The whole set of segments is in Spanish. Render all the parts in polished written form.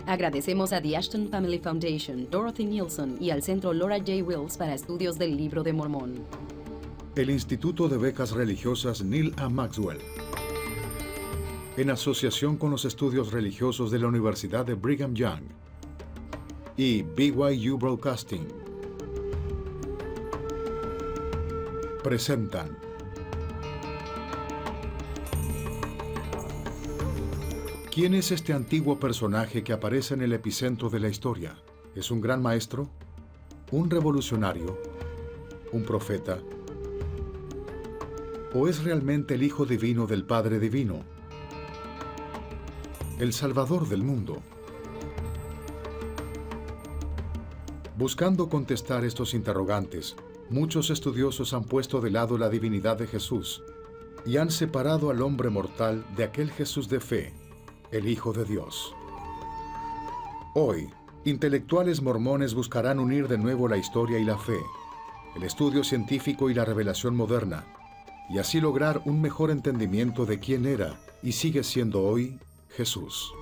Agradecemos a The Ashton Family Foundation, Dorothy Nielsen y al Centro Laura J. Wills para estudios del Libro de Mormón. El Instituto de Becas Religiosas Neil A. Maxwell, en asociación con los estudios religiosos de la Universidad de Brigham Young y BYU Broadcasting, presentan ¿Quién es este antiguo personaje que aparece en el epicentro de la historia? ¿Es un gran maestro? ¿Un revolucionario? ¿Un profeta? ¿O es realmente el Hijo Divino del Padre Divino? El Salvador del mundo. Buscando contestar estos interrogantes, muchos estudiosos han puesto de lado la divinidad de Jesús y han separado al hombre mortal de aquel Jesús de fe, el Hijo de Dios. Hoy, intelectuales mormones buscarán unir de nuevo la historia y la fe, el estudio científico y la revelación moderna, y así lograr un mejor entendimiento de quién era y sigue siendo hoy Jesús.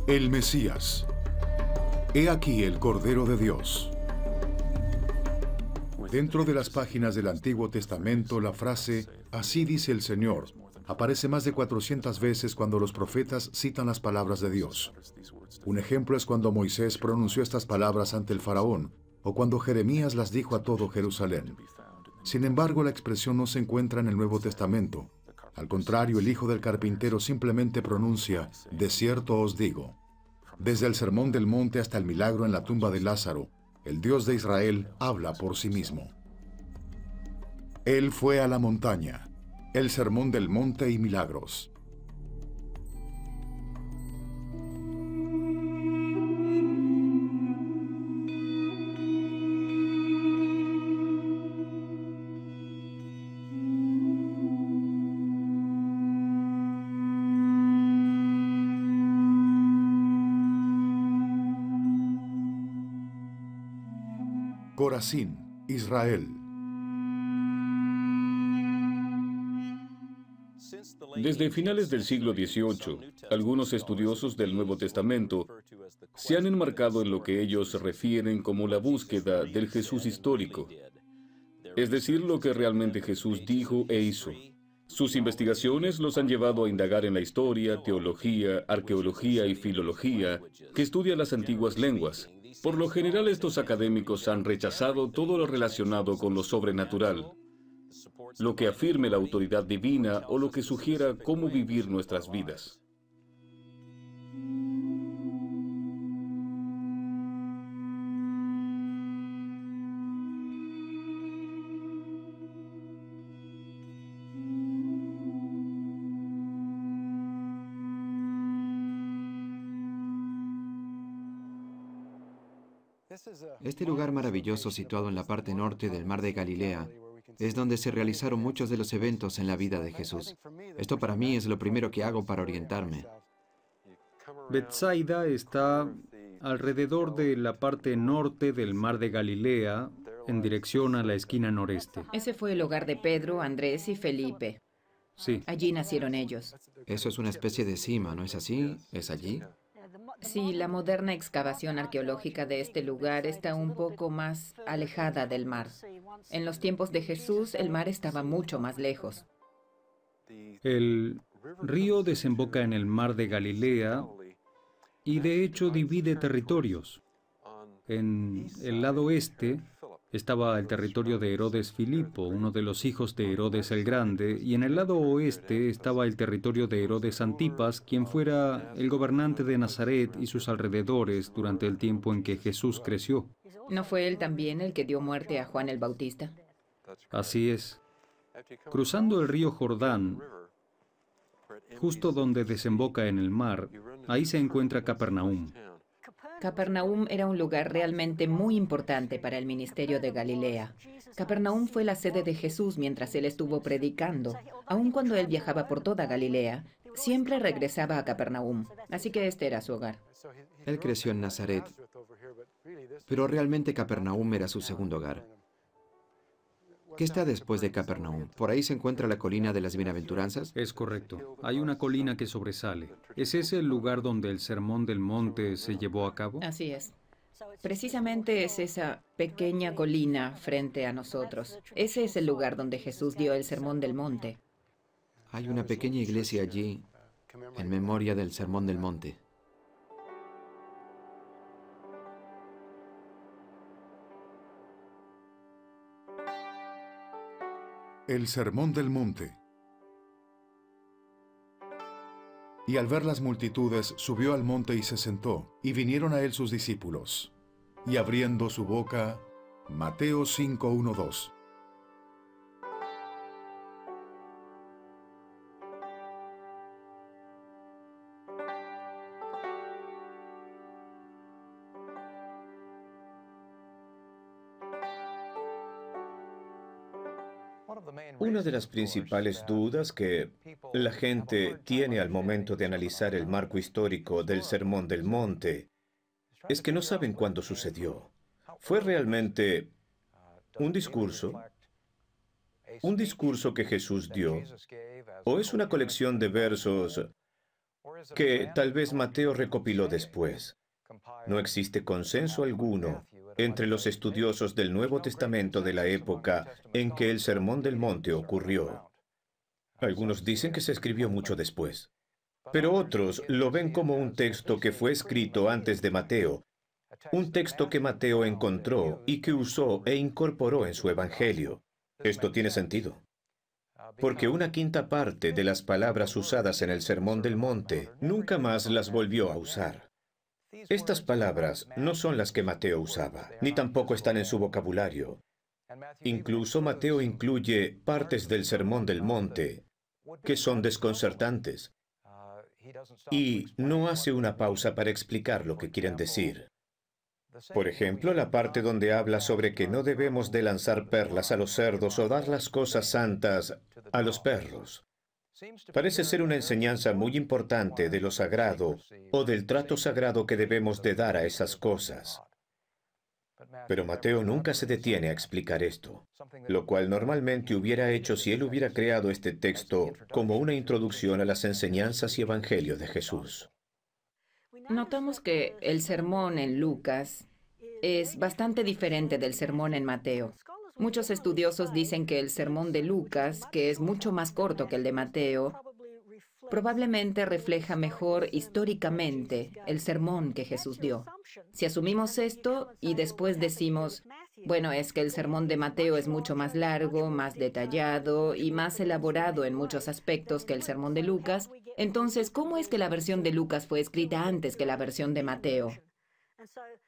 El Mesías. He aquí el Cordero de Dios. Dentro de las páginas del Antiguo Testamento, la frase "Así dice el Señor" aparece más de 400 veces cuando los profetas citan las palabras de Dios. Un ejemplo es cuando Moisés pronunció estas palabras ante el faraón, o cuando Jeremías las dijo a todo Jerusalén. Sin embargo, la expresión no se encuentra en el Nuevo Testamento. Al contrario, el hijo del carpintero simplemente pronuncia: "De cierto os digo". Desde el Sermón del Monte hasta el milagro en la tumba de Lázaro, el Dios de Israel habla por sí mismo. Él fue a la montaña, el Sermón del Monte y milagros. Corazín, Israel. Desde finales del siglo XVIII, algunos estudiosos del Nuevo Testamento se han enmarcado en lo que ellos refieren como la búsqueda del Jesús histórico, es decir, lo que realmente Jesús dijo e hizo. Sus investigaciones los han llevado a indagar en la historia, teología, arqueología y filología que estudia las antiguas lenguas. Por lo general, estos académicos han rechazado todo lo relacionado con lo sobrenatural, lo que afirme la autoridad divina o lo que sugiera cómo vivir nuestras vidas. Este lugar maravilloso situado en la parte norte del Mar de Galilea es donde se realizaron muchos de los eventos en la vida de Jesús. Esto para mí es lo primero que hago para orientarme. Bethsaida está alrededor de la parte norte del Mar de Galilea, en dirección a la esquina noreste. Ese fue el hogar de Pedro, Andrés y Felipe. Sí. Allí nacieron ellos. Eso es una especie de cima, ¿no es así? ¿Es allí? Sí, la moderna excavación arqueológica de este lugar está un poco más alejada del mar. En los tiempos de Jesús, el mar estaba mucho más lejos. El río desemboca en el Mar de Galilea y de hecho divide territorios. En el lado este estaba el territorio de Herodes Filipo, uno de los hijos de Herodes el Grande, y en el lado oeste estaba el territorio de Herodes Antipas, quien fuera el gobernante de Nazaret y sus alrededores durante el tiempo en que Jesús creció. ¿No fue él también el que dio muerte a Juan el Bautista? Así es. Cruzando el río Jordán, justo donde desemboca en el mar, ahí se encuentra Capernaum. Capernaum era un lugar realmente muy importante para el ministerio de Galilea. Capernaum fue la sede de Jesús mientras él estuvo predicando. Aun cuando él viajaba por toda Galilea, siempre regresaba a Capernaum, así que este era su hogar. Él creció en Nazaret, pero realmente Capernaum era su segundo hogar. ¿Qué está después de Capernaum? ¿Por ahí se encuentra la colina de las bienaventuranzas? Es correcto. Hay una colina que sobresale. ¿Es ese el lugar donde el Sermón del Monte se llevó a cabo? Así es. Precisamente es esa pequeña colina frente a nosotros. Ese es el lugar donde Jesús dio el Sermón del Monte. Hay una pequeña iglesia allí en memoria del Sermón del Monte. El Sermón del Monte. Y al ver las multitudes, subió al monte y se sentó, y vinieron a él sus discípulos. Y abriendo su boca, Mateo 5:1-2. Una de las principales dudas que la gente tiene al momento de analizar el marco histórico del Sermón del Monte es que no saben cuándo sucedió. ¿Fue realmente un discurso que Jesús dio? ¿O es una colección de versos que tal vez Mateo recopiló después? No existe consenso alguno entre los estudiosos del Nuevo Testamento de la época en que el Sermón del Monte ocurrió. Algunos dicen que se escribió mucho después, pero otros lo ven como un texto que fue escrito antes de Mateo, un texto que Mateo encontró y que usó e incorporó en su Evangelio. Esto tiene sentido, porque una quinta parte de las palabras usadas en el Sermón del Monte nunca más las volvió a usar. Estas palabras no son las que Mateo usaba, ni tampoco están en su vocabulario. Incluso Mateo incluye partes del Sermón del Monte que son desconcertantes y no hace una pausa para explicar lo que quieren decir. Por ejemplo, la parte donde habla sobre que no debemos de lanzar perlas a los cerdos o dar las cosas santas a los perros. Parece ser una enseñanza muy importante de lo sagrado o del trato sagrado que debemos de dar a esas cosas. Pero Mateo nunca se detiene a explicar esto, lo cual normalmente hubiera hecho si él hubiera creado este texto como una introducción a las enseñanzas y evangelio de Jesús. Notamos que el sermón en Lucas es bastante diferente del sermón en Mateo. Muchos estudiosos dicen que el sermón de Lucas, que es mucho más corto que el de Mateo, probablemente refleja mejor históricamente el sermón que Jesús dio. Si asumimos esto y después decimos, bueno, es que el sermón de Mateo es mucho más largo, más detallado y más elaborado en muchos aspectos que el sermón de Lucas, entonces, ¿cómo es que la versión de Lucas fue escrita antes que la versión de Mateo?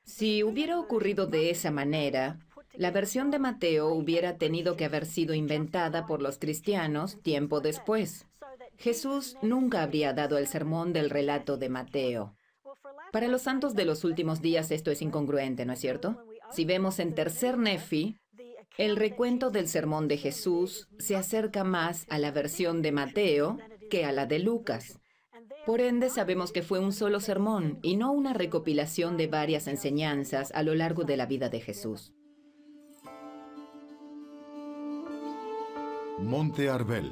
Si hubiera ocurrido de esa manera, la versión de Mateo hubiera tenido que haber sido inventada por los cristianos tiempo después. Jesús nunca habría dado el sermón del relato de Mateo. Para los santos de los últimos días esto es incongruente, ¿no es cierto? Si vemos en Tercer Nefi, el recuento del sermón de Jesús se acerca más a la versión de Mateo que a la de Lucas. Por ende, sabemos que fue un solo sermón y no una recopilación de varias enseñanzas a lo largo de la vida de Jesús. Monte Arbel.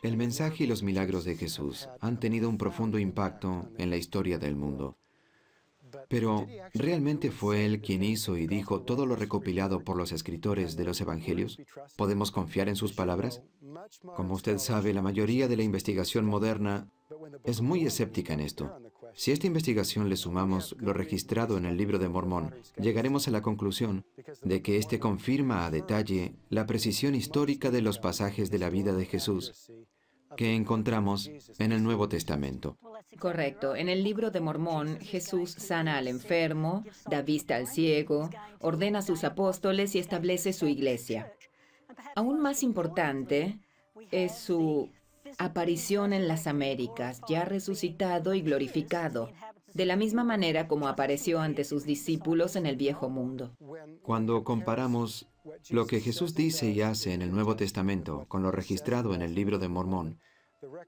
El mensaje y los milagros de Jesús han tenido un profundo impacto en la historia del mundo. Pero, ¿realmente fue Él quien hizo y dijo todo lo recopilado por los escritores de los Evangelios? ¿Podemos confiar en sus palabras? Como usted sabe, la mayoría de la investigación moderna es muy escéptica en esto. Si a esta investigación le sumamos lo registrado en el Libro de Mormón, llegaremos a la conclusión de que éste confirma a detalle la precisión histórica de los pasajes de la vida de Jesús que encontramos en el Nuevo Testamento. Correcto. En el Libro de Mormón, Jesús sana al enfermo, da vista al ciego, ordena a sus apóstoles y establece su iglesia. Aún más importante es su aparición en las Américas, ya resucitado y glorificado, de la misma manera como apareció ante sus discípulos en el Viejo Mundo. Cuando comparamos Lo que Jesús dice y hace en el Nuevo Testamento, con lo registrado en el Libro de Mormón,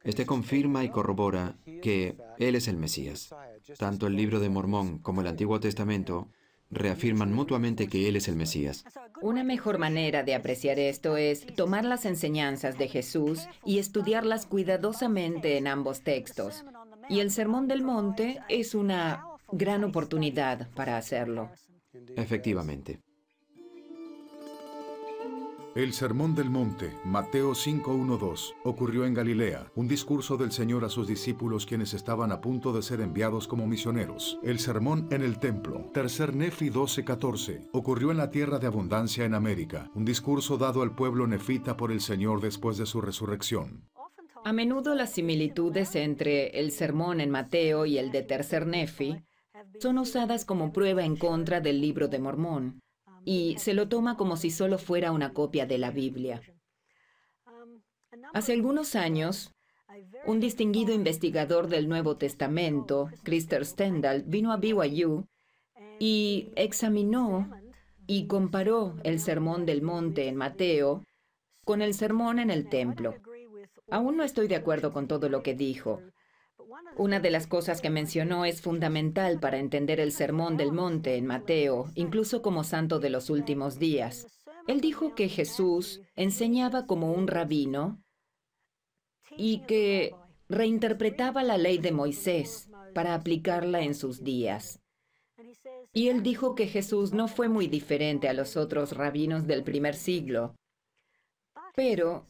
este confirma y corrobora que Él es el Mesías. Tanto el Libro de Mormón como el Antiguo Testamento reafirman mutuamente que Él es el Mesías. Una mejor manera de apreciar esto es tomar las enseñanzas de Jesús y estudiarlas cuidadosamente en ambos textos. Y el Sermón del Monte es una gran oportunidad para hacerlo. Efectivamente. El Sermón del Monte, Mateo 5:1-2, ocurrió en Galilea, un discurso del Señor a sus discípulos quienes estaban a punto de ser enviados como misioneros. El Sermón en el Templo, Tercer Nefi 12:14, ocurrió en la tierra de abundancia en América, un discurso dado al pueblo nefita por el Señor después de su resurrección. A menudo las similitudes entre el sermón en Mateo y el de Tercer Nefi son usadas como prueba en contra del Libro de Mormón, y se lo toma como si solo fuera una copia de la Biblia. Hace algunos años, un distinguido investigador del Nuevo Testamento, Krister Stendhal, vino a BYU y examinó y comparó el Sermón del Monte en Mateo con el Sermón en el Templo. Aún no estoy de acuerdo con todo lo que dijo. Una de las cosas que mencionó es fundamental para entender el Sermón del Monte en Mateo, incluso como santo de los últimos días. Él dijo que Jesús enseñaba como un rabino y que reinterpretaba la ley de Moisés para aplicarla en sus días. Y él dijo que Jesús no fue muy diferente a los otros rabinos del primer siglo. Pero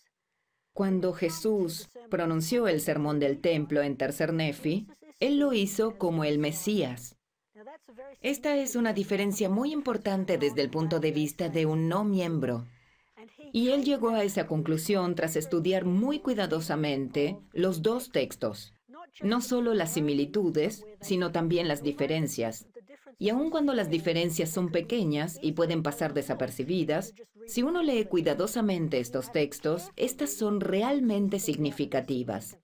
cuando Jesús pronunció el Sermón del Templo en Tercer Nefi, él lo hizo como el Mesías. Esta es una diferencia muy importante desde el punto de vista de un no miembro. Y él llegó a esa conclusión tras estudiar muy cuidadosamente los dos textos, no solo las similitudes, sino también las diferencias. Y aun cuando las diferencias son pequeñas y pueden pasar desapercibidas, si uno lee cuidadosamente estos textos, estas son realmente significativas.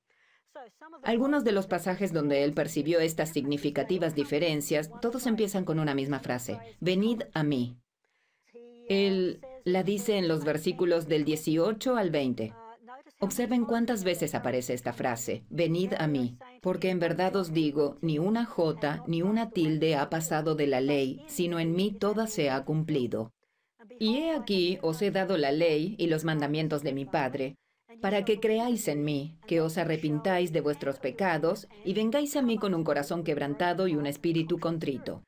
Algunos de los pasajes donde él percibió estas significativas diferencias, todos empiezan con una misma frase: venid a mí. Él la dice en los versículos del 18 al 20. Observen cuántas veces aparece esta frase, venid a mí, porque en verdad os digo, ni una jota ni una tilde ha pasado de la ley, sino en mí toda se ha cumplido. Y he aquí os he dado la ley y los mandamientos de mi Padre, para que creáis en mí, que os arrepintáis de vuestros pecados y vengáis a mí con un corazón quebrantado y un espíritu contrito.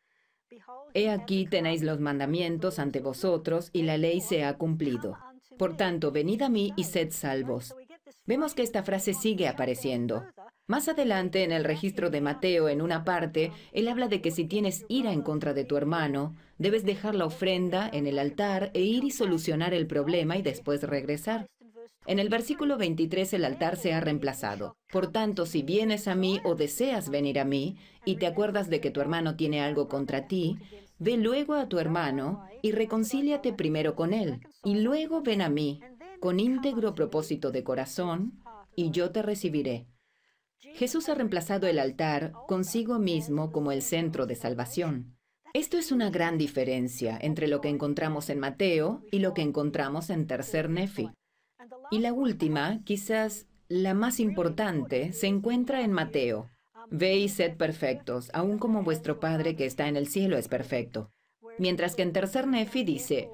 He aquí tenéis los mandamientos ante vosotros y la ley se ha cumplido. Por tanto, venid a mí y sed salvos. Vemos que esta frase sigue apareciendo. Más adelante, en el registro de Mateo, en una parte, él habla de que si tienes ira en contra de tu hermano, debes dejar la ofrenda en el altar e ir y solucionar el problema y después regresar. En el versículo 23 el altar se ha reemplazado. Por tanto, si vienes a mí o deseas venir a mí y te acuerdas de que tu hermano tiene algo contra ti, ve luego a tu hermano y reconcíliate primero con él, y luego ven a mí, con íntegro propósito de corazón, y yo te recibiré. Jesús ha reemplazado el altar consigo mismo como el centro de salvación. Esto es una gran diferencia entre lo que encontramos en Mateo y lo que encontramos en Tercer Nefi. Y la última, quizás la más importante, se encuentra en Mateo. Ve y sed perfectos, aun como vuestro Padre que está en el cielo es perfecto. Mientras que en Tercer Nefi dice,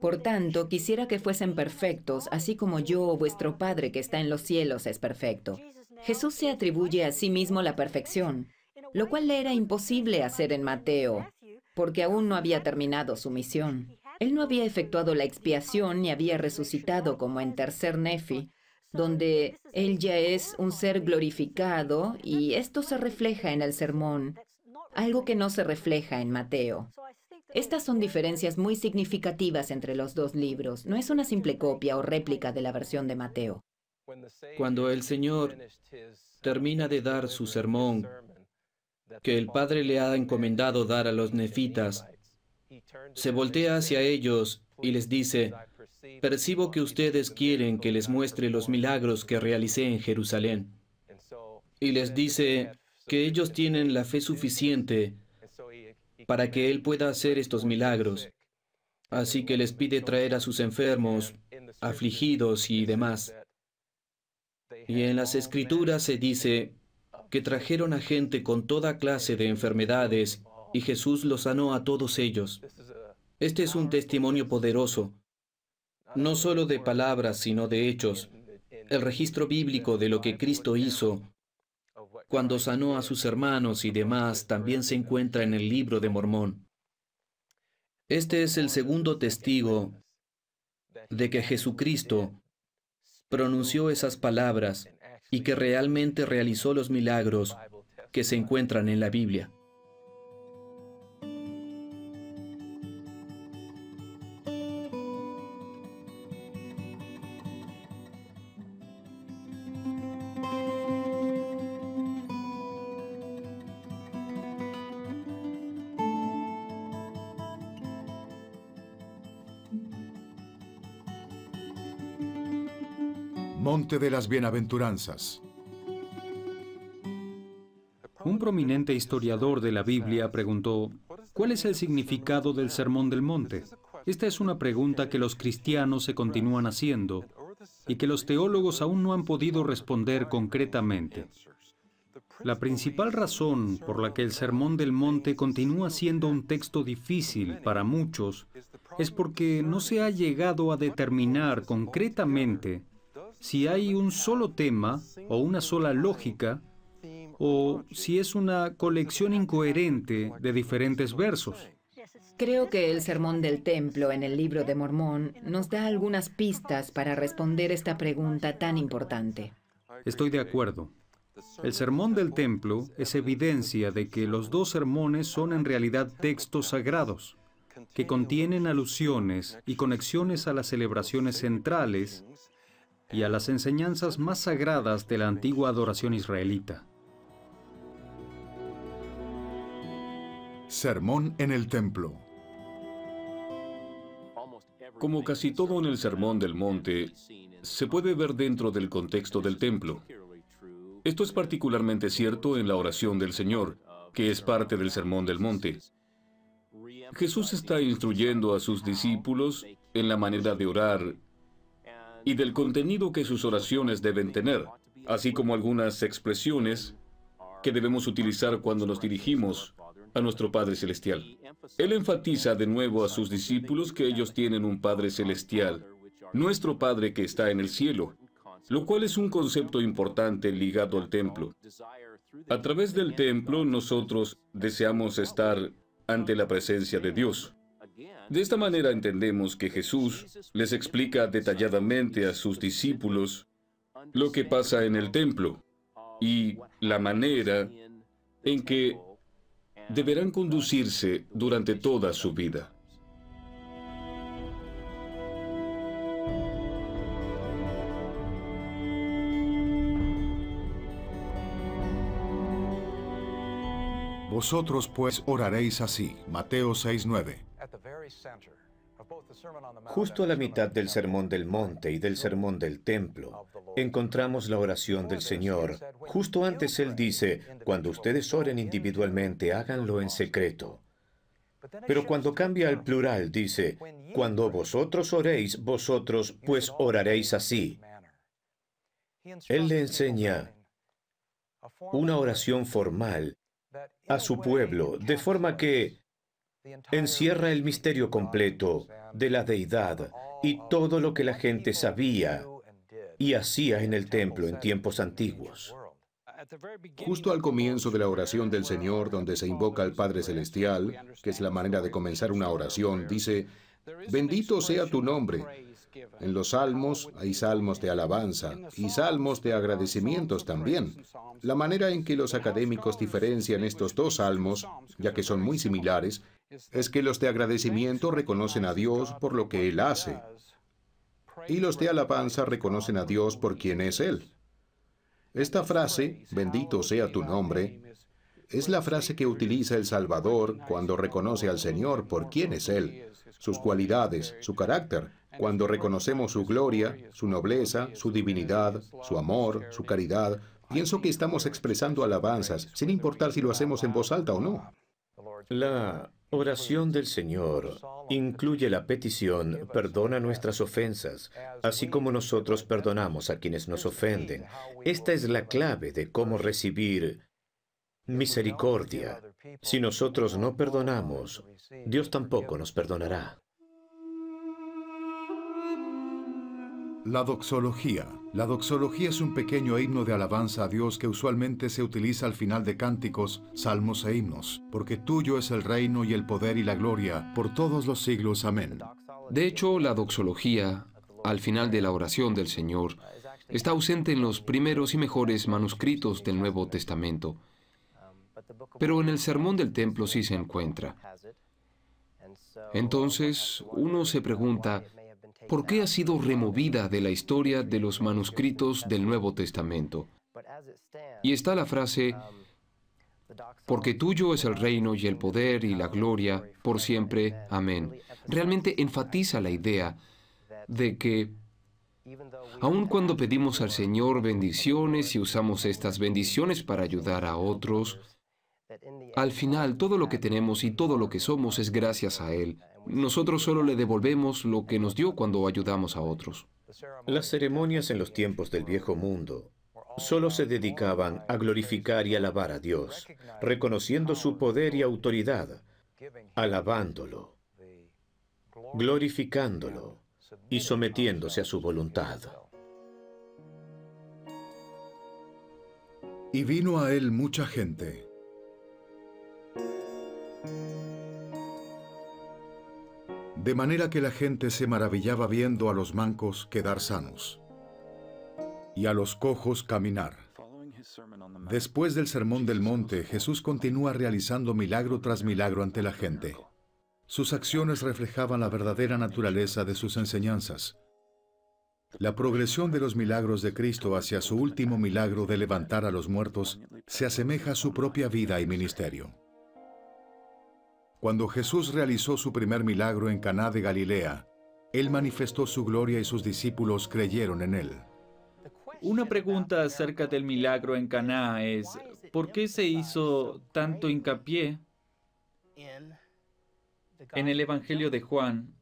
por tanto, quisiera que fuesen perfectos, así como yo, vuestro Padre que está en los cielos, es perfecto. Jesús se atribuye a sí mismo la perfección, lo cual le era imposible hacer en Mateo, porque aún no había terminado su misión. Él no había efectuado la expiación ni había resucitado como en Tercer Nefi, donde él ya es un ser glorificado, y esto se refleja en el sermón, algo que no se refleja en Mateo. Estas son diferencias muy significativas entre los dos libros. No es una simple copia o réplica de la versión de Mateo. Cuando el Señor termina de dar su sermón, que el Padre le ha encomendado dar a los nefitas, se voltea hacia ellos y les dice, percibo que ustedes quieren que les muestre los milagros que realicé en Jerusalén. Y les dice que ellos tienen la fe suficiente para que Él pueda hacer estos milagros. Así que les pide traer a sus enfermos, afligidos y demás. Y en las Escrituras se dice que trajeron a gente con toda clase de enfermedades y Jesús los sanó a todos ellos. Este es un testimonio poderoso, no solo de palabras, sino de hechos. El registro bíblico de lo que Cristo hizo cuando sanó a sus hermanos y demás también se encuentra en el Libro de Mormón. Este es el segundo testigo de que Jesucristo pronunció esas palabras y que realmente realizó los milagros que se encuentran en la Biblia. Monte de las Bienaventuranzas. Un prominente historiador de la Biblia preguntó, ¿cuál es el significado del Sermón del Monte? Esta es una pregunta que los cristianos se continúan haciendo y que los teólogos aún no han podido responder concretamente. La principal razón por la que el Sermón del Monte continúa siendo un texto difícil para muchos es porque no se ha llegado a determinar concretamente si hay un solo tema o una sola lógica, o si es una colección incoherente de diferentes versos. Creo que el Sermón del Templo en el Libro de Mormón nos da algunas pistas para responder esta pregunta tan importante. Estoy de acuerdo. El Sermón del Templo es evidencia de que los dos sermones son en realidad textos sagrados, que contienen alusiones y conexiones a las celebraciones centrales y a las enseñanzas más sagradas de la antigua adoración israelita. Sermón en el Templo. Como casi todo en el Sermón del Monte, se puede ver dentro del contexto del templo. Esto es particularmente cierto en la oración del Señor, que es parte del Sermón del Monte. Jesús está instruyendo a sus discípulos en la manera de orar y del contenido que sus oraciones deben tener, así como algunas expresiones que debemos utilizar cuando nos dirigimos a nuestro Padre Celestial. Él enfatiza de nuevo a sus discípulos que ellos tienen un Padre Celestial, nuestro Padre que está en el cielo, lo cual es un concepto importante ligado al templo. A través del templo, nosotros deseamos estar ante la presencia de Dios. De esta manera entendemos que Jesús les explica detalladamente a sus discípulos lo que pasa en el templo y la manera en que deberán conducirse durante toda su vida. Vosotros pues oraréis así. Mateo 6:9. Justo a la mitad del Sermón del Monte y del Sermón del Templo, encontramos la oración del Señor. Justo antes Él dice, cuando ustedes oren individualmente, háganlo en secreto. Pero cuando cambia al plural, dice, cuando vosotros oréis, vosotros pues oraréis así. Él le enseña una oración formal a su pueblo, de forma que encierra el misterio completo de la deidad y todo lo que la gente sabía y hacía en el templo en tiempos antiguos. Justo al comienzo de la oración del Señor, donde se invoca al Padre Celestial, que es la manera de comenzar una oración, dice, bendito sea tu nombre. En los salmos hay salmos de alabanza y salmos de agradecimientos también. La manera en que los académicos diferencian estos dos salmos, ya que son muy similares, es que los de agradecimiento reconocen a Dios por lo que Él hace, y los de alabanza reconocen a Dios por quien es Él. Esta frase, bendito sea tu nombre, es la frase que utiliza el Salvador cuando reconoce al Señor por quién es Él, sus cualidades, su carácter, cuando reconocemos su gloria, su nobleza, su divinidad, su amor, su caridad. Pienso que estamos expresando alabanzas, sin importar si lo hacemos en voz alta o no. La Oración del Señor incluye la petición, perdona nuestras ofensas, así como nosotros perdonamos a quienes nos ofenden. Esta es la clave de cómo recibir misericordia. Si nosotros no perdonamos, Dios tampoco nos perdonará. La doxología. La doxología es un pequeño himno de alabanza a Dios que usualmente se utiliza al final de cánticos, salmos e himnos, porque tuyo es el reino y el poder y la gloria por todos los siglos. Amén. De hecho, la doxología, al final de la oración del Señor, está ausente en los primeros y mejores manuscritos del Nuevo Testamento, pero en el Sermón del Templo sí se encuentra. Entonces, uno se pregunta, ¿por qué ha sido removida de la historia de los manuscritos del Nuevo Testamento? Y está la frase, porque tuyo es el reino y el poder y la gloria por siempre. Amén. Realmente enfatiza la idea de que, aun cuando pedimos al Señor bendiciones y usamos estas bendiciones para ayudar a otros, al final todo lo que tenemos y todo lo que somos es gracias a Él. Nosotros solo le devolvemos lo que nos dio cuando ayudamos a otros. Las ceremonias en los tiempos del Viejo Mundo solo se dedicaban a glorificar y alabar a Dios, reconociendo su poder y autoridad, alabándolo, glorificándolo y sometiéndose a su voluntad. Y vino a él mucha gente. De manera que la gente se maravillaba viendo a los mancos quedar sanos y a los cojos caminar. Después del Sermón del Monte, Jesús continúa realizando milagro tras milagro ante la gente. Sus acciones reflejaban la verdadera naturaleza de sus enseñanzas. La progresión de los milagros de Cristo hacia su último milagro de levantar a los muertos se asemeja a su propia vida y ministerio. Cuando Jesús realizó su primer milagro en Caná de Galilea, Él manifestó su gloria y sus discípulos creyeron en Él. Una pregunta acerca del milagro en Caná es, ¿por qué se hizo tanto hincapié en el Evangelio de Juan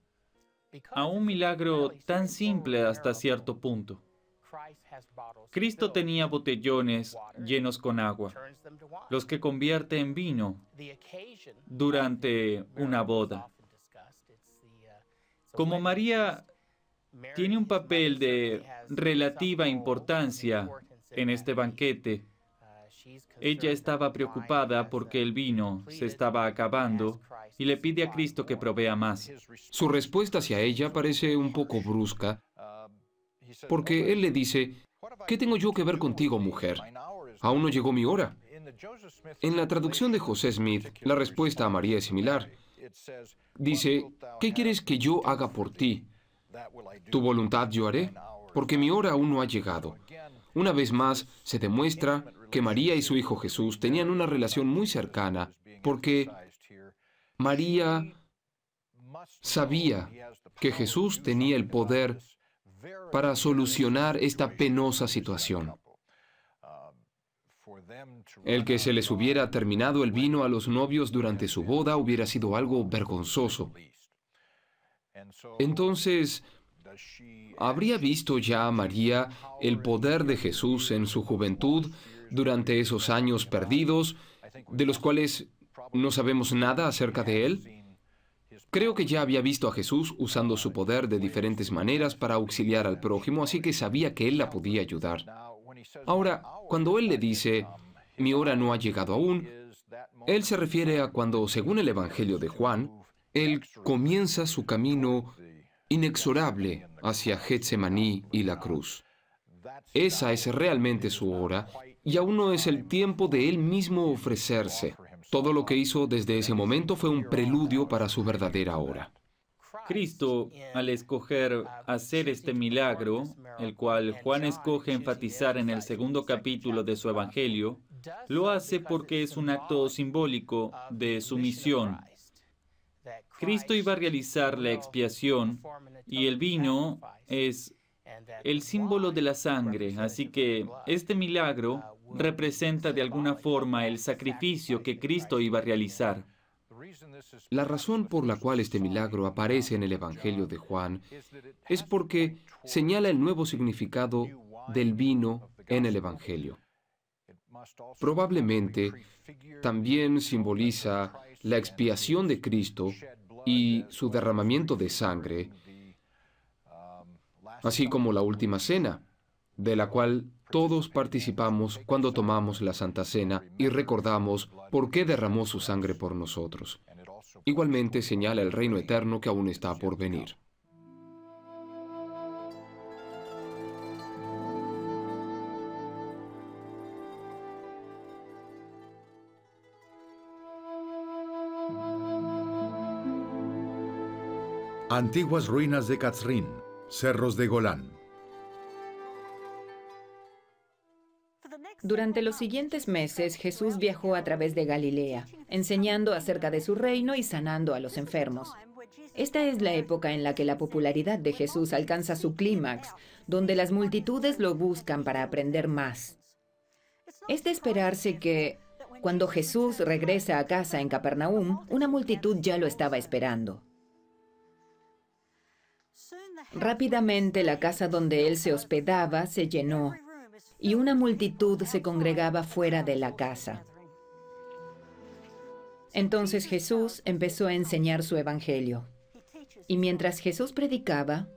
a un milagro tan simple hasta cierto punto? Cristo tenía botellones llenos con agua, los que convierte en vino durante una boda. Como María tiene un papel de relativa importancia en este banquete, ella estaba preocupada porque el vino se estaba acabando y le pide a Cristo que provea más. Su respuesta hacia ella parece un poco brusca, porque Él le dice, ¿qué tengo yo que ver contigo, mujer? Aún no llegó mi hora. En la traducción de José Smith, la respuesta a María es similar. Dice, ¿qué quieres que yo haga por ti? Tu voluntad yo haré, porque mi hora aún no ha llegado. Una vez más, se demuestra que María y su hijo Jesús tenían una relación muy cercana, porque María sabía que Jesús tenía el poder para solucionar esta penosa situación. El que se les hubiera terminado el vino a los novios durante su boda hubiera sido algo vergonzoso. Entonces, ¿habría visto ya María el poder de Jesús en su juventud durante esos años perdidos, de los cuales no sabemos nada acerca de él? Creo que ya había visto a Jesús usando su poder de diferentes maneras para auxiliar al prójimo, así que sabía que él la podía ayudar. Ahora, cuando él le dice, mi hora no ha llegado aún, él se refiere a cuando, según el Evangelio de Juan, él comienza su camino inexorable hacia Getsemaní y la cruz. Esa es realmente su hora, y aún no es el tiempo de él mismo ofrecerse. Todo lo que hizo desde ese momento fue un preludio para su verdadera hora. Cristo, al escoger hacer este milagro, el cual Juan escoge enfatizar en el segundo capítulo de su Evangelio, lo hace porque es un acto simbólico de su misión. Cristo iba a realizar la expiación y el vino es el símbolo de la sangre, así que este milagro representa de alguna forma el sacrificio que Cristo iba a realizar. La razón por la cual este milagro aparece en el Evangelio de Juan es porque señala el nuevo significado del vino en el Evangelio. Probablemente también simboliza la expiación de Cristo y su derramamiento de sangre, así como la última cena, de la cual todos participamos cuando tomamos la Santa Cena y recordamos por qué derramó su sangre por nosotros. Igualmente señala el reino eterno que aún está por venir. Antiguas ruinas de Katzrin, cerros de Golán. Durante los siguientes meses, Jesús viajó a través de Galilea, enseñando acerca de su reino y sanando a los enfermos. Esta es la época en la que la popularidad de Jesús alcanza su clímax, donde las multitudes lo buscan para aprender más. Es de esperarse que, cuando Jesús regresa a casa en Capernaum, una multitud ya lo estaba esperando. Rápidamente la casa donde él se hospedaba se llenó y una multitud se congregaba fuera de la casa. Entonces Jesús empezó a enseñar su evangelio. Y mientras Jesús predicaba,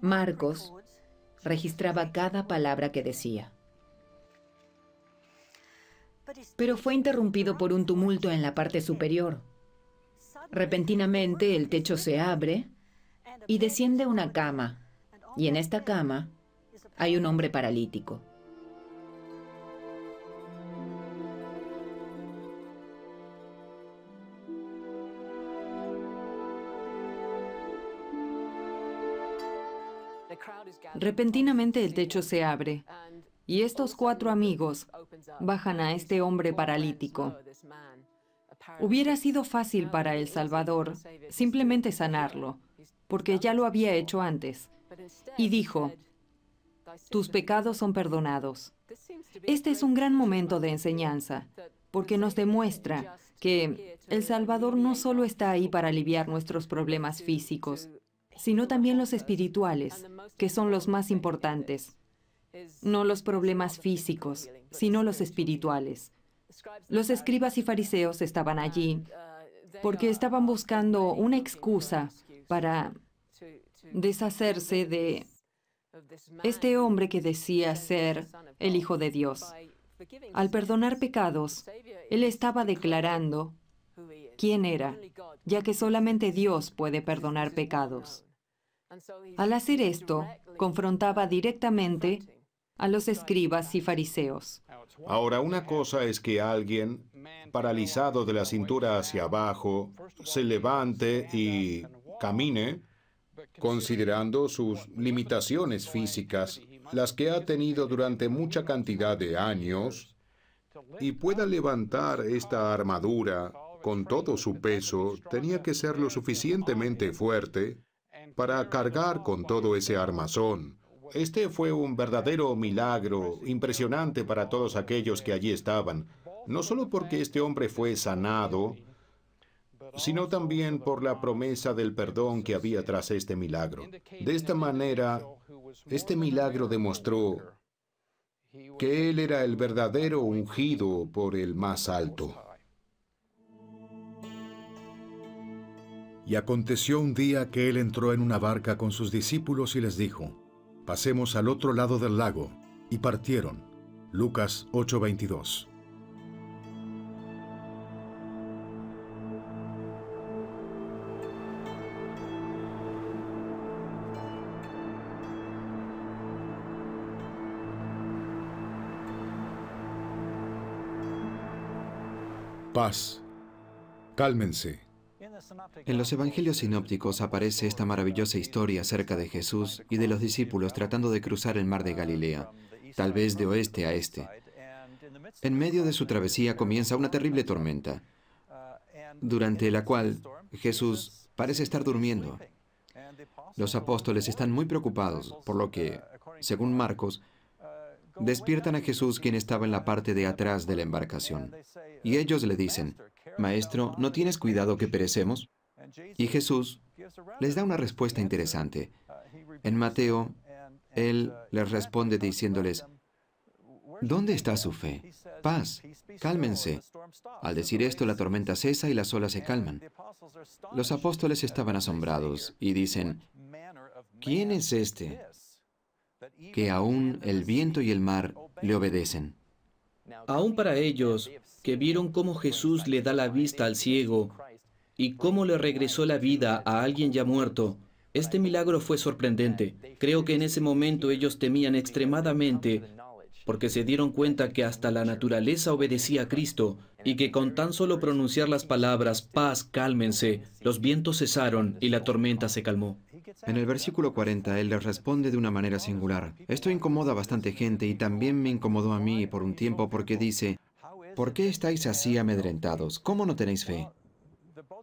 Marcos registraba cada palabra que decía. Pero fue interrumpido por un tumulto en la parte superior. Repentinamente el techo se abre y desciende una cama, y en esta cama hay un hombre paralítico. Repentinamente el techo se abre, y estos 4 amigos bajan a este hombre paralítico. Hubiera sido fácil para el Salvador simplemente sanarlo, porque ya lo había hecho antes. Y dijo, tus pecados son perdonados. Este es un gran momento de enseñanza, porque nos demuestra que el Salvador no solo está ahí para aliviar nuestros problemas físicos, sino también los espirituales, que son los más importantes. No los problemas físicos, sino los espirituales. Los escribas y fariseos estaban allí porque estaban buscando una excusa para deshacerse de este hombre que decía ser el Hijo de Dios. Al perdonar pecados, él estaba declarando quién era, ya que solamente Dios puede perdonar pecados. Al hacer esto, confrontaba directamente a los escribas y fariseos. Ahora, una cosa es que alguien, paralizado de la cintura hacia abajo, se levante y camine, considerando sus limitaciones físicas, las que ha tenido durante mucha cantidad de años, y pueda levantar esta armadura con todo su peso. Tenía que ser lo suficientemente fuerte para cargar con todo ese armazón. Este fue un verdadero milagro, impresionante para todos aquellos que allí estaban, no solo porque este hombre fue sanado, sino también por la promesa del perdón que había tras este milagro. De esta manera, este milagro demostró que él era el verdadero ungido por el más alto. Y aconteció un día que él entró en una barca con sus discípulos y les dijo, pasemos al otro lado del lago, y partieron. Lucas 8:22. Paz. Cálmense. En los evangelios sinópticos aparece esta maravillosa historia acerca de Jesús y de los discípulos tratando de cruzar el mar de Galilea, tal vez de oeste a este. En medio de su travesía comienza una terrible tormenta, durante la cual Jesús parece estar durmiendo. Los apóstoles están muy preocupados, por lo que, según Marcos, despiertan a Jesús, quien estaba en la parte de atrás de la embarcación. Y ellos le dicen, Maestro, ¿no tienes cuidado que perecemos? Y Jesús les da una respuesta interesante. En Mateo, Él les responde diciéndoles, ¿dónde está su fe? Paz, cálmense. Al decir esto, la tormenta cesa y las olas se calman. Los apóstoles estaban asombrados y dicen, ¿quién es este que aún el viento y el mar le obedecen? Aún para ellos, que vieron cómo Jesús le da la vista al ciego y cómo le regresó la vida a alguien ya muerto, este milagro fue sorprendente. Creo que en ese momento ellos temían extremadamente porque se dieron cuenta que hasta la naturaleza obedecía a Cristo y que con tan solo pronunciar las palabras, paz, cálmense, los vientos cesaron y la tormenta se calmó. En el versículo 40, Él les responde de una manera singular. Esto incomoda a bastante gente y también me incomodó a mí por un tiempo porque dice, ¿por qué estáis así amedrentados? ¿Cómo no tenéis fe?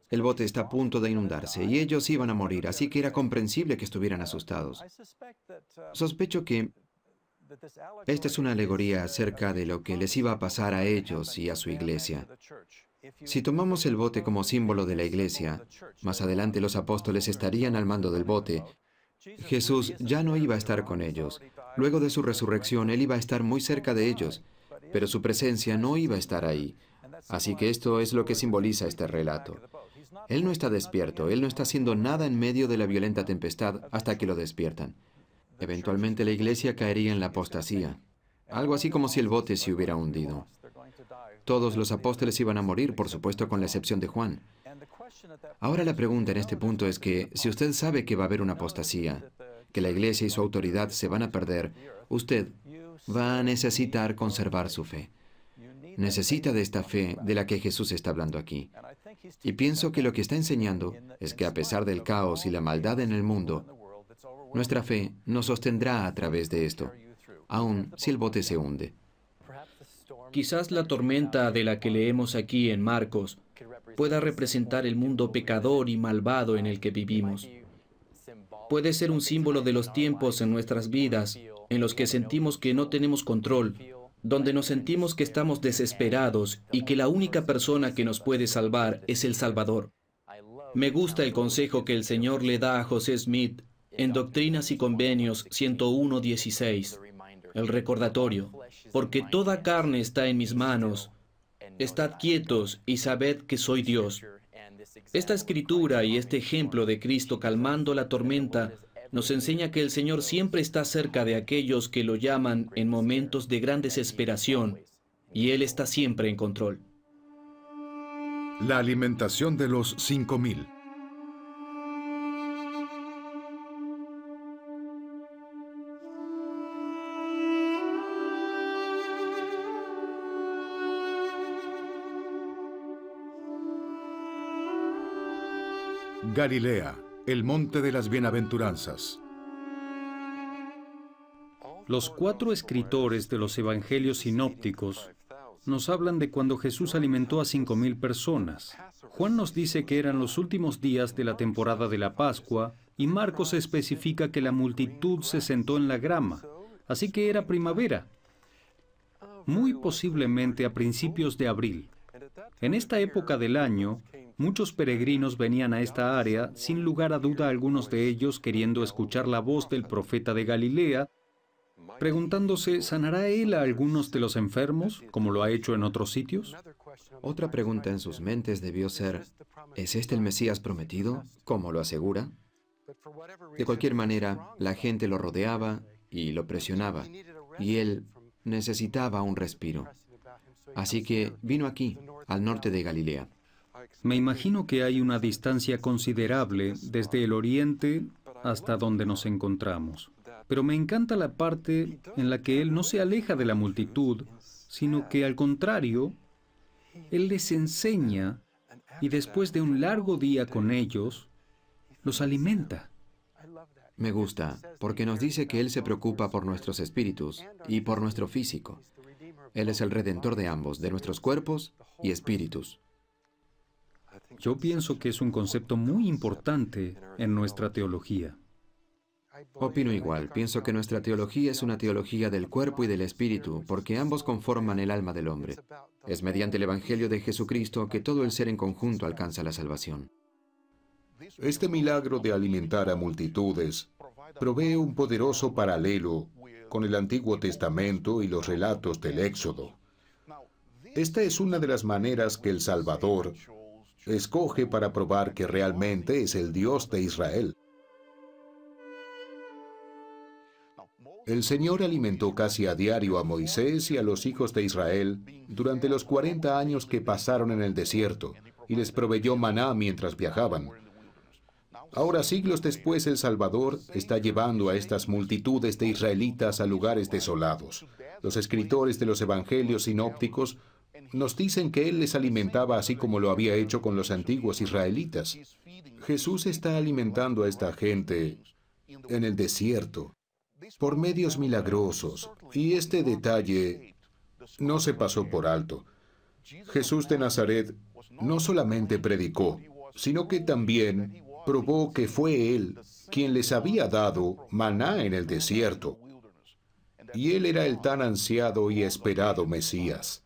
El bote está a punto de inundarse y ellos iban a morir, así que era comprensible que estuvieran asustados. Sospecho que esta es una alegoría acerca de lo que les iba a pasar a ellos y a su iglesia. Si tomamos el bote como símbolo de la iglesia, más adelante los apóstoles estarían al mando del bote. Jesús ya no iba a estar con ellos. Luego de su resurrección, Él iba a estar muy cerca de ellos, pero su presencia no iba a estar ahí. Así que esto es lo que simboliza este relato. Él no está despierto, Él no está haciendo nada en medio de la violenta tempestad hasta que lo despiertan. Eventualmente la iglesia caería en la apostasía, algo así como si el bote se hubiera hundido. Todos los apóstoles iban a morir, por supuesto, con la excepción de Juan. Ahora la pregunta en este punto es que, si usted sabe que va a haber una apostasía, que la iglesia y su autoridad se van a perder, usted va a necesitar conservar su fe. Necesita de esta fe de la que Jesús está hablando aquí. Y pienso que lo que está enseñando es que a pesar del caos y la maldad en el mundo, nuestra fe nos sostendrá a través de esto, aun si el bote se hunde. Quizás la tormenta de la que leemos aquí en Marcos pueda representar el mundo pecador y malvado en el que vivimos. Puede ser un símbolo de los tiempos en nuestras vidas en los que sentimos que no tenemos control, donde nos sentimos que estamos desesperados y que la única persona que nos puede salvar es el Salvador. Me gusta el consejo que el Señor le da a José Smith en Doctrinas y Convenios 101:16, el recordatorio, porque toda carne está en mis manos, estad quietos y sabed que soy Dios. Esta escritura y este ejemplo de Cristo calmando la tormenta nos enseña que el Señor siempre está cerca de aquellos que lo llaman en momentos de gran desesperación, y Él está siempre en control. La alimentación de los 5,000. Galilea, el monte de las bienaventuranzas. Los 4 escritores de los evangelios sinópticos nos hablan de cuando Jesús alimentó a 5,000 personas. Juan nos dice que eran los últimos días de la temporada de la Pascua y Marcos especifica que la multitud se sentó en la grama, así que era primavera, muy posiblemente a principios de abril. En esta época del año, muchos peregrinos venían a esta área, sin lugar a duda algunos de ellos queriendo escuchar la voz del profeta de Galilea, preguntándose, ¿sanará él a algunos de los enfermos, como lo ha hecho en otros sitios? Otra pregunta en sus mentes debió ser, ¿es este el Mesías prometido, como lo asegura? De cualquier manera, la gente lo rodeaba y lo presionaba, y él necesitaba un respiro. Así que vino aquí, al norte de Galilea. Me imagino que hay una distancia considerable desde el oriente hasta donde nos encontramos. Pero me encanta la parte en la que Él no se aleja de la multitud, sino que al contrario, Él les enseña y después de un largo día con ellos, los alimenta. Me gusta, porque nos dice que Él se preocupa por nuestros espíritus y por nuestro físico. Él es el Redentor de ambos, de nuestros cuerpos y espíritus. Yo pienso que es un concepto muy importante en nuestra teología. Opino igual. Pienso que nuestra teología es una teología del cuerpo y del espíritu, porque ambos conforman el alma del hombre. Es mediante el Evangelio de Jesucristo que todo el ser en conjunto alcanza la salvación. Este milagro de alimentar a multitudes provee un poderoso paralelo con el Antiguo Testamento y los relatos del Éxodo. Esta es una de las maneras que el Salvador escoge para probar que realmente es el Dios de Israel. El Señor alimentó casi a diario a Moisés y a los hijos de Israel durante los 40 años que pasaron en el desierto, y les proveyó maná mientras viajaban. Ahora, siglos después, el Salvador está llevando a estas multitudes de israelitas a lugares desolados. Los escritores de los evangelios sinópticos nos dicen que Él les alimentaba así como lo había hecho con los antiguos israelitas. Jesús está alimentando a esta gente en el desierto por medios milagrosos, y este detalle no se pasó por alto. Jesús de Nazaret no solamente predicó, sino que también probó que fue Él quien les había dado maná en el desierto, y Él era el tan ansiado y esperado Mesías.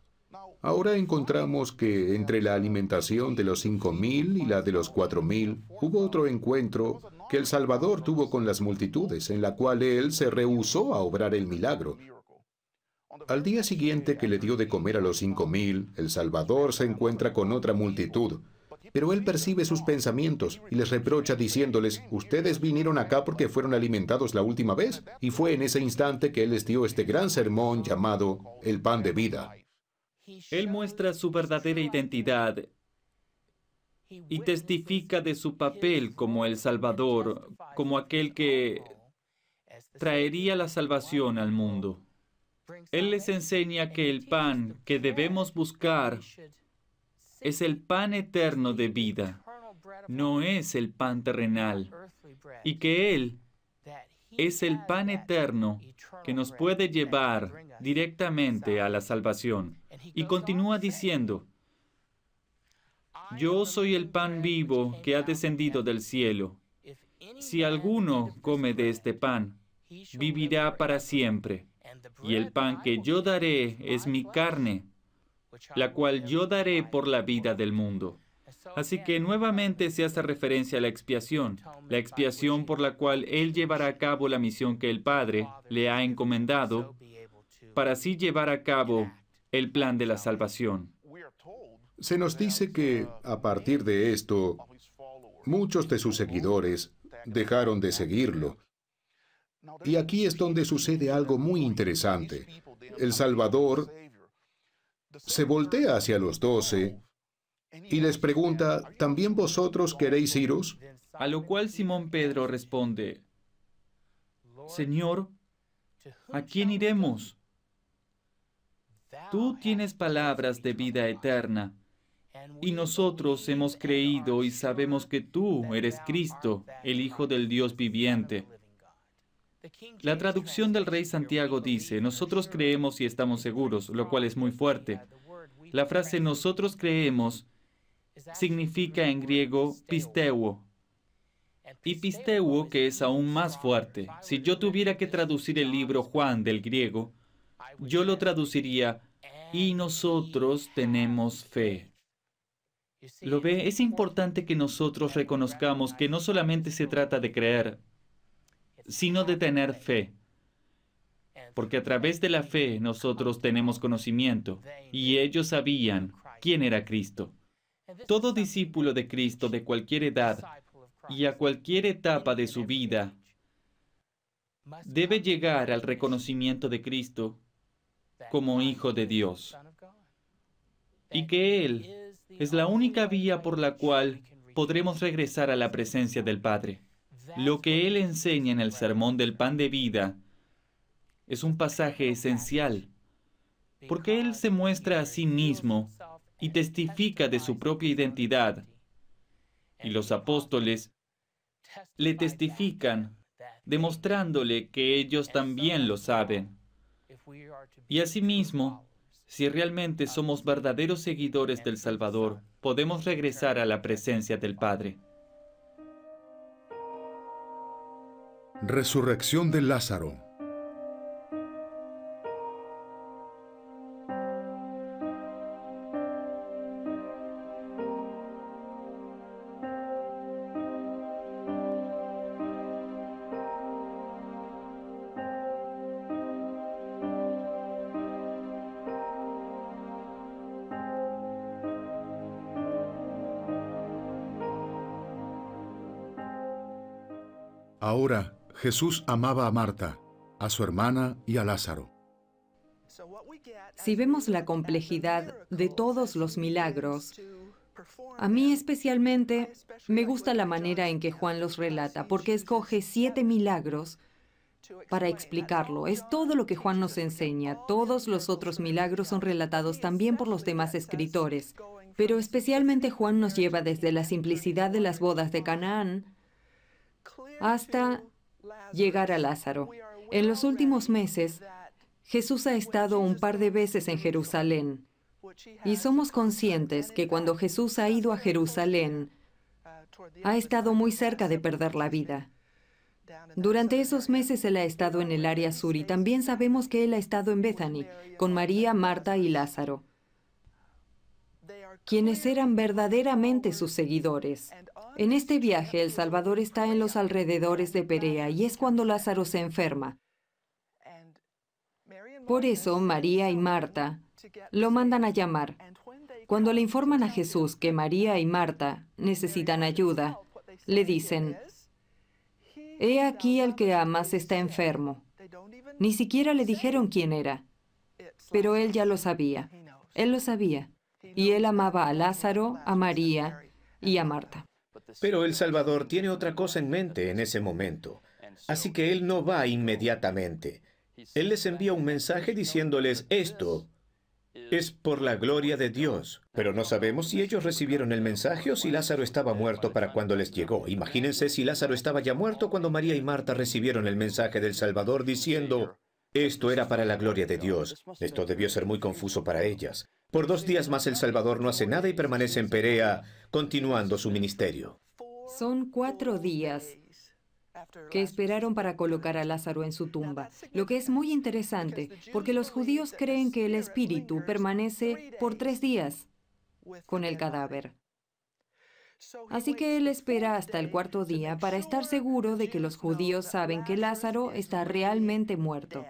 Ahora encontramos que entre la alimentación de los 5,000 y la de los 4,000 hubo otro encuentro que el Salvador tuvo con las multitudes, en la cual Él se rehusó a obrar el milagro. Al día siguiente que le dio de comer a los 5,000, el Salvador se encuentra con otra multitud, pero Él percibe sus pensamientos y les reprocha diciéndoles: ustedes vinieron acá porque fueron alimentados la última vez, y fue en ese instante que Él les dio este gran sermón llamado el pan de vida. Él muestra su verdadera identidad y testifica de su papel como el Salvador, como aquel que traería la salvación al mundo. Él les enseña que el pan que debemos buscar es el pan eterno de vida, no es el pan terrenal, y que Él es el pan eterno que nos puede llevar directamente a la salvación. Y continúa diciendo: yo soy el pan vivo que ha descendido del cielo. Si alguno come de este pan, vivirá para siempre. Y el pan que yo daré es mi carne, la cual yo daré por la vida del mundo. Así que nuevamente se hace referencia a la expiación por la cual Él llevará a cabo la misión que el Padre le ha encomendado, para así llevar a cabo el plan de la salvación. Se nos dice que, a partir de esto, muchos de sus seguidores dejaron de seguirlo. Y aquí es donde sucede algo muy interesante. El Salvador se voltea hacia los 12 y les pregunta: ¿también vosotros queréis iros? A lo cual Simón Pedro responde: Señor, ¿a quién iremos? Tú tienes palabras de vida eterna, y nosotros hemos creído y sabemos que tú eres Cristo, el Hijo del Dios viviente. La traducción del Rey Santiago dice: nosotros creemos y estamos seguros, lo cual es muy fuerte. La frase "nosotros creemos" significa en griego pisteuo. Y pisteuo, que es aún más fuerte. Si yo tuviera que traducir el libro Juan del griego, yo lo traduciría: y nosotros tenemos fe. ¿Lo ve? Es importante que nosotros reconozcamos que no solamente se trata de creer, sino de tener fe. Porque a través de la fe nosotros tenemos conocimiento, y ellos sabían quién era Cristo. Todo discípulo de Cristo de cualquier edad y a cualquier etapa de su vida debe llegar al reconocimiento de Cristo como Hijo de Dios, y que Él es la única vía por la cual podremos regresar a la presencia del Padre. Lo que Él enseña en el Sermón del Pan de Vida es un pasaje esencial, porque Él se muestra a sí mismo y testifica de su propia identidad, y los apóstoles le testifican, demostrándole que ellos también lo saben. Y asimismo, si realmente somos verdaderos seguidores del Salvador, podemos regresar a la presencia del Padre. Resurrección de Lázaro. Ahora, Jesús amaba a Marta, a su hermana y a Lázaro. Si vemos la complejidad de todos los milagros, a mí especialmente me gusta la manera en que Juan los relata, porque escoge 7 milagros para explicarlo. Es todo lo que Juan nos enseña. Todos los otros milagros son relatados también por los demás escritores, pero especialmente Juan nos lleva desde la simplicidad de las bodas de Canaán hasta llegar a Lázaro. En los últimos meses, Jesús ha estado un par de veces en Jerusalén, y somos conscientes que cuando Jesús ha ido a Jerusalén, ha estado muy cerca de perder la vida. Durante esos meses Él ha estado en el área sur, y también sabemos que Él ha estado en Bethany, con María, Marta y Lázaro, quienes eran verdaderamente sus seguidores. En este viaje, el Salvador está en los alrededores de Perea, y es cuando Lázaro se enferma. Por eso, María y Marta lo mandan a llamar. Cuando le informan a Jesús que María y Marta necesitan ayuda, le dicen: «He aquí el que amas está enfermo». Ni siquiera le dijeron quién era, pero Él ya lo sabía. Él lo sabía. Y Él amaba a Lázaro, a María y a Marta. Pero el Salvador tiene otra cosa en mente en ese momento. Así que Él no va inmediatamente. Él les envía un mensaje diciéndoles: esto es por la gloria de Dios. Pero no sabemos si ellos recibieron el mensaje o si Lázaro estaba muerto para cuando les llegó. Imagínense si Lázaro estaba ya muerto cuando María y Marta recibieron el mensaje del Salvador diciendo: esto era para la gloria de Dios. Esto debió ser muy confuso para ellas. Por 2 días más el Salvador no hace nada y permanece en Perea, continuando su ministerio. Son 4 días que esperaron para colocar a Lázaro en su tumba, lo que es muy interesante, porque los judíos creen que el espíritu permanece por 3 días con el cadáver. Así que él espera hasta el 4.º día para estar seguro de que los judíos saben que Lázaro está realmente muerto.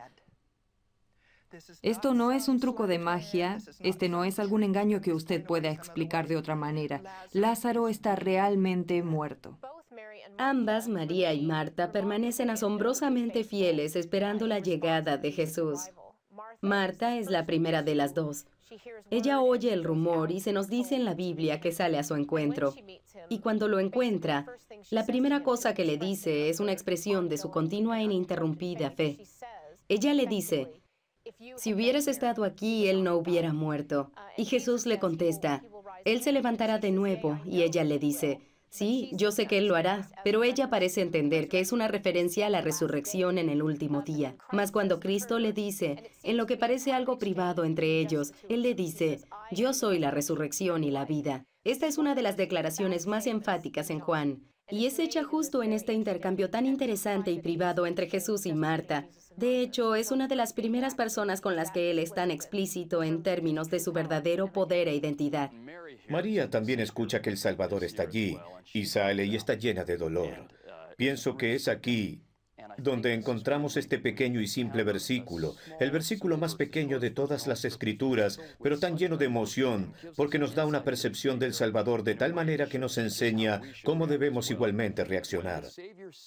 Esto no es un truco de magia, este no es algún engaño que usted pueda explicar de otra manera. Lázaro está realmente muerto. Ambas, María y Marta, permanecen asombrosamente fieles esperando la llegada de Jesús. Marta es la primera de las dos. Ella oye el rumor y se nos dice en la Biblia que sale a su encuentro. Y cuando lo encuentra, la primera cosa que le dice es una expresión de su continua e ininterrumpida fe. Ella le dice: «Si hubieras estado aquí, él no hubiera muerto». Y Jesús le contesta: «Él se levantará de nuevo». Y ella le dice: «Sí, yo sé que él lo hará», pero ella parece entender que es una referencia a la resurrección en el último día. Mas cuando Cristo le dice, en lo que parece algo privado entre ellos, Él le dice: «Yo soy la resurrección y la vida». Esta es una de las declaraciones más enfáticas en Juan, y es hecha justo en este intercambio tan interesante y privado entre Jesús y Marta. De hecho, es una de las primeras personas con las que Él es tan explícito en términos de su verdadero poder e identidad. María también escucha que el Salvador está allí y sale y está llena de dolor. Pienso que es aquí donde encontramos este pequeño y simple versículo, el versículo más pequeño de todas las Escrituras, pero tan lleno de emoción, porque nos da una percepción del Salvador de tal manera que nos enseña cómo debemos igualmente reaccionar.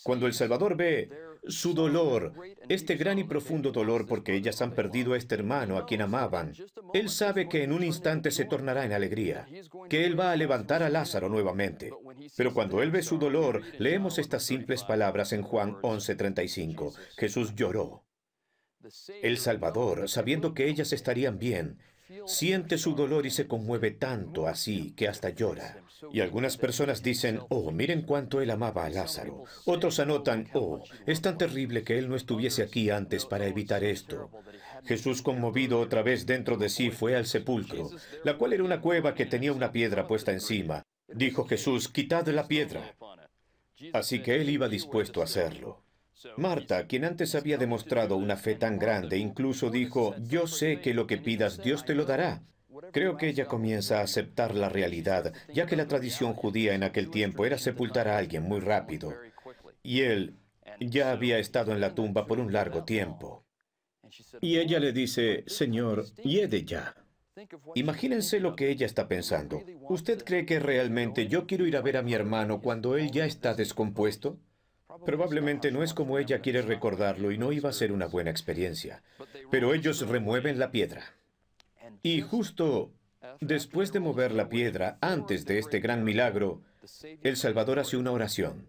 Cuando el Salvador ve su dolor, este gran y profundo dolor porque ellas han perdido a este hermano a quien amaban, Él sabe que en un instante se tornará en alegría, que Él va a levantar a Lázaro nuevamente. Pero cuando Él ve su dolor, leemos estas simples palabras en Juan 11:35. Jesús lloró. El Salvador, sabiendo que ellas estarían bien, siente su dolor y se conmueve tanto así que hasta llora. Y algunas personas dicen: «Oh, miren cuánto Él amaba a Lázaro». Otros anotan: «Oh, es tan terrible que Él no estuviese aquí antes para evitar esto». Jesús, conmovido otra vez dentro de sí, fue al sepulcro, la cual era una cueva que tenía una piedra puesta encima. Dijo Jesús: «Quitad la piedra». Así que Él iba dispuesto a hacerlo. Marta, quien antes había demostrado una fe tan grande, incluso dijo, yo sé que lo que pidas Dios te lo dará. Creo que ella comienza a aceptar la realidad, ya que la tradición judía en aquel tiempo era sepultar a alguien muy rápido. Y él ya había estado en la tumba por un largo tiempo. Y ella le dice, Señor, hiede ya. Imagínense lo que ella está pensando. ¿Usted cree que realmente yo quiero ir a ver a mi hermano cuando él ya está descompuesto? Probablemente no es como ella quiere recordarlo y no iba a ser una buena experiencia. Pero ellos remueven la piedra. Y justo después de mover la piedra, antes de este gran milagro, el Salvador hace una oración.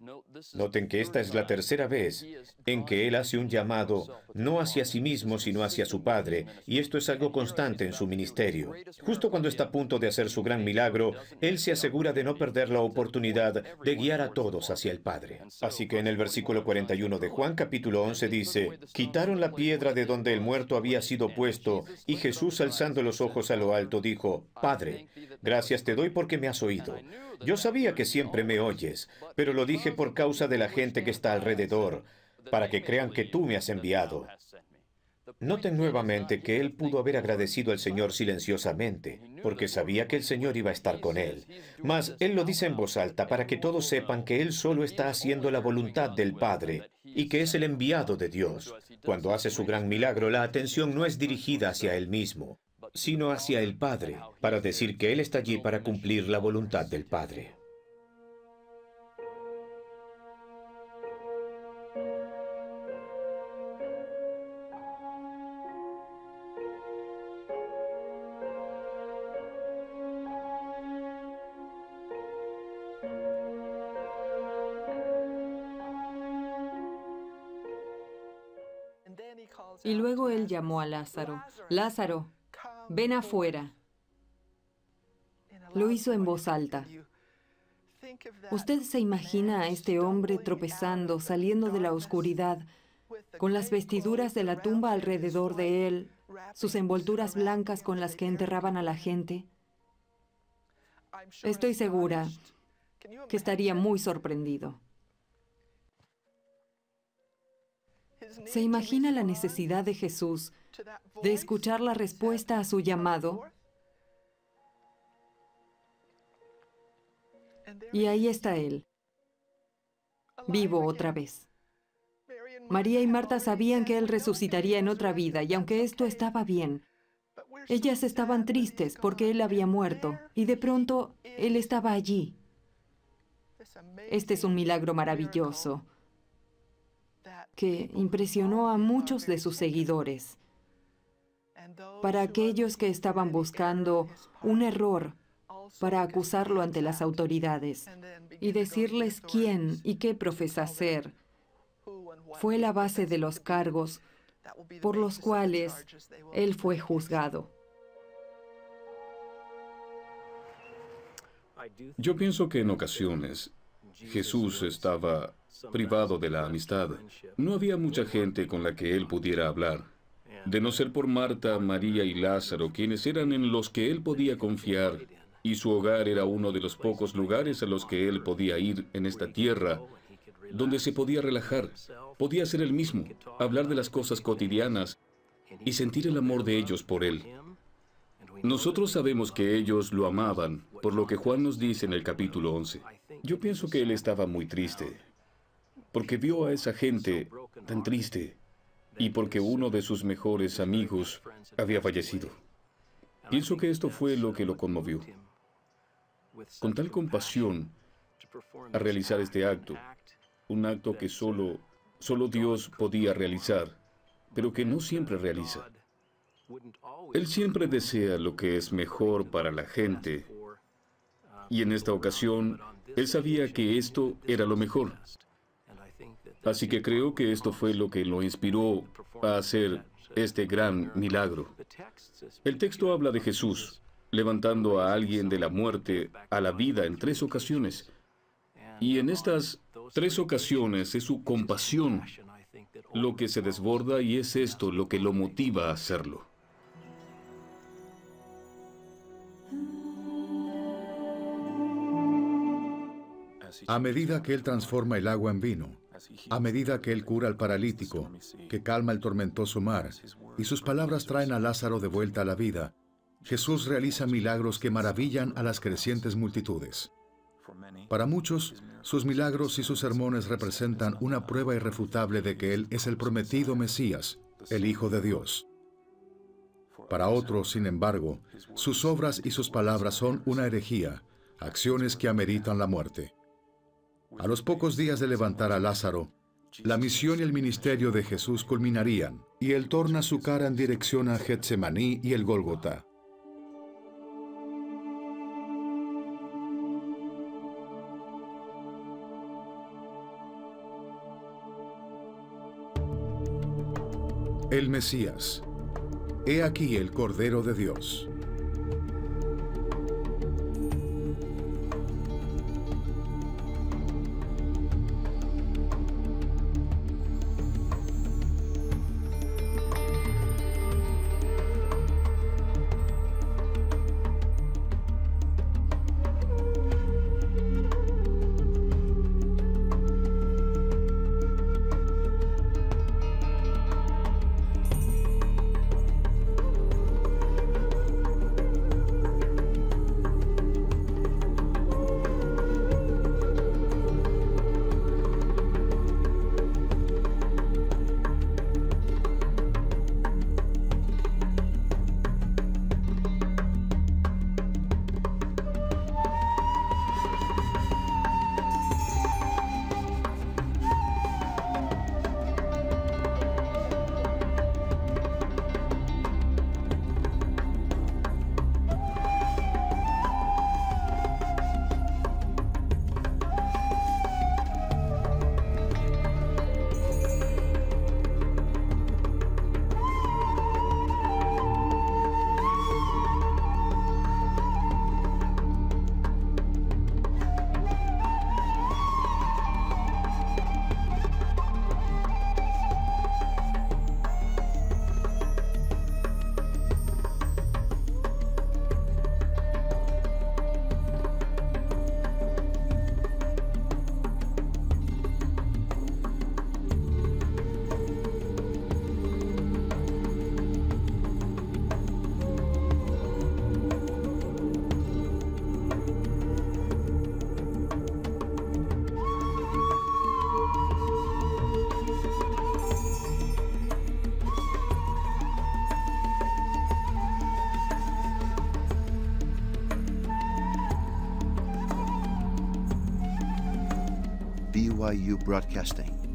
Noten que esta es la tercera vez en que Él hace un llamado, no hacia sí mismo, sino hacia su Padre, y esto es algo constante en su ministerio. Justo cuando está a punto de hacer su gran milagro, Él se asegura de no perder la oportunidad de guiar a todos hacia el Padre. Así que en el versículo 41 de Juan capítulo 11 dice, quitaron la piedra de donde el muerto había sido puesto, y Jesús, alzando los ojos a lo alto, dijo, Padre, gracias te doy porque me has oído. Yo sabía que siempre me oyes, pero lo dije por causa de la gente que está alrededor, para que crean que tú me has enviado. Noten nuevamente que él pudo haber agradecido al Señor silenciosamente, porque sabía que el Señor iba a estar con él. Mas él lo dice en voz alta para que todos sepan que él solo está haciendo la voluntad del Padre y que es el enviado de Dios. Cuando hace su gran milagro, la atención no es dirigida hacia él mismo, sino hacia el Padre, para decir que Él está allí para cumplir la voluntad del Padre. Y luego él llamó a Lázaro. Lázaro, ven afuera. Lo hizo en voz alta. ¿Usted se imagina a este hombre tropezando, saliendo de la oscuridad, con las vestiduras de la tumba alrededor de él, sus envolturas blancas con las que enterraban a la gente? Estoy segura que estaría muy sorprendido. ¿Se imagina la necesidad de Jesús de escuchar la respuesta a su llamado? Y ahí está él, vivo otra vez. María y Marta sabían que él resucitaría en otra vida, y aunque esto estaba bien, ellas estaban tristes porque él había muerto, y de pronto él estaba allí. Este es un milagro maravilloso que impresionó a muchos de sus seguidores. Para aquellos que estaban buscando un error para acusarlo ante las autoridades y decirles quién y qué profesa ser, fue la base de los cargos por los cuales él fue juzgado. Yo pienso que en ocasiones Jesús estaba privado de la amistad. No había mucha gente con la que él pudiera hablar. De no ser por Marta, María y Lázaro, quienes eran en los que él podía confiar, y su hogar era uno de los pocos lugares a los que él podía ir en esta tierra, donde se podía relajar, podía ser él mismo, hablar de las cosas cotidianas y sentir el amor de ellos por él. Nosotros sabemos que ellos lo amaban, por lo que Juan nos dice en el capítulo 11. Yo pienso que él estaba muy triste, porque vio a esa gente tan triste, y porque uno de sus mejores amigos había fallecido. Pienso que esto fue lo que lo conmovió. Con tal compasión, a realizar este acto, un acto que solo Dios podía realizar, pero que no siempre realiza. Él siempre desea lo que es mejor para la gente, y en esta ocasión, él sabía que esto era lo mejor. Así que creo que esto fue lo que lo inspiró a hacer este gran milagro. El texto habla de Jesús levantando a alguien de la muerte a la vida en 3 ocasiones. Y en estas 3 ocasiones es su compasión lo que se desborda, y es esto lo que lo motiva a hacerlo. A medida que él transforma el agua en vino, A medida que Él cura al paralítico, que calma el tormentoso mar, y sus palabras traen a Lázaro de vuelta a la vida, Jesús realiza milagros que maravillan a las crecientes multitudes. Para muchos, sus milagros y sus sermones representan una prueba irrefutable de que Él es el prometido Mesías, el Hijo de Dios. Para otros, sin embargo, sus obras y sus palabras son una herejía, acciones que ameritan la muerte. A los pocos días de levantar a Lázaro, la misión y el ministerio de Jesús culminarían, y Él torna su cara en dirección a Getsemaní y el Gólgota. El Mesías. He aquí el Cordero de Dios. BYU Broadcasting.